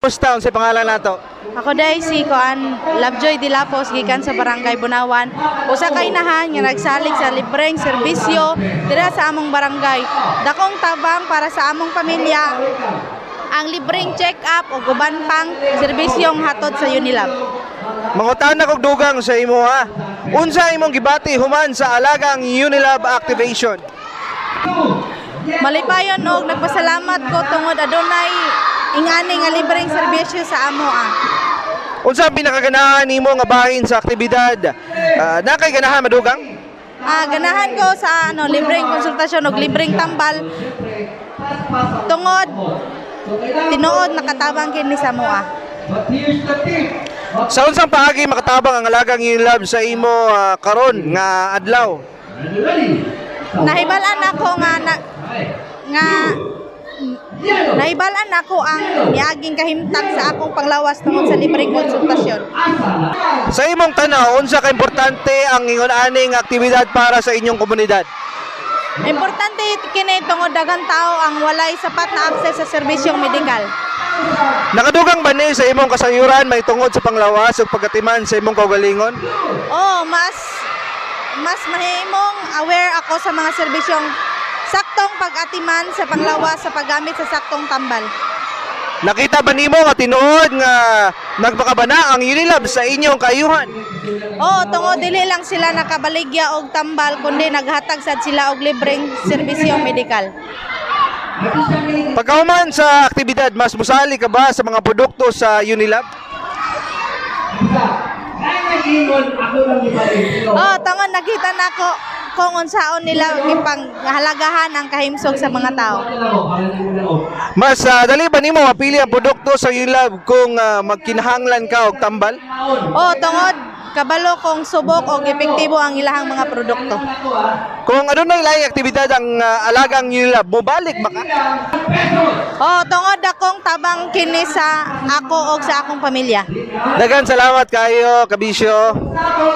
Musta sa pangalan nato? Ako day si Koan Lovejoy Dilapos gikan sa Barangay Bunawan. Usa ka inahan nga nagsalig sa libreng serbisyo dira sa among barangay. Dakong tabang para sa among pamilya ang libreng check-up o guban pang serbisyong hatod sa Unilab. Mangutan na kog dugang sa imo ha. Unsa imong gibati human sa alagang Unilab activation? Malipayon og nagpasalamat ko tungod adunay ingani nga libreng serbisyo sa amo. Unsa ang pinakaganahan nimo nga bahin sa aktibidad? Nakay ganahan madugang? Ganahan ko sa libreng konsultasyon og libreng tambal tungod tinuod nakatabang kini sa amo. Sa unsang paagi makatabang ang alagang Unilab sa imo karon nga adlaw? Nahibalan ako nahibalan ako ang niaging kahimtang sa akong panglawas tungod sa libreng konsultasyon. Sa imong tanaw, unsa ka importante ang ingon aning aktibidad para sa inyong komunidad? Importante kini tungod daghang tao ang walay sapat na akses sa serbisyong medikal. Nakadugang ba ni sa imong kasayuran may tungod sa panglawas ug pagkatiman sa imong kaugalingon? Mas mahimong aware ako sa mga serbisyong saktong pag-atiman sa panglawas sa paggamit sa saktong tambal. Nakita ba nimo nga tinuod nga nagpakabana ang Unilab sa inyong kayuhan? Tungod dili lang sila nakabaligya og tambal kundi naghatag sad sila og libreng serbisyong medikal. Pagkahuman sa aktibidad, mas musali ka ba sa mga produkto sa Unilab? Tungod nakita nako kung unsaon nila ipanghalagahan ang kahimsog sa mga tao. Mas dali ba nimo mapili ang produkto sa Unilab kung magkinahanglan ka og tambal? Tungod kabalo kong subok og epektibo ang ilahang mga produkto. Kung adunay laing aktibidad ang alagang Unilab, mobalik ba ka? Tungod akong tabang kini sa ako og sa akong pamilya. Daghang salamat kayo, kabisyo.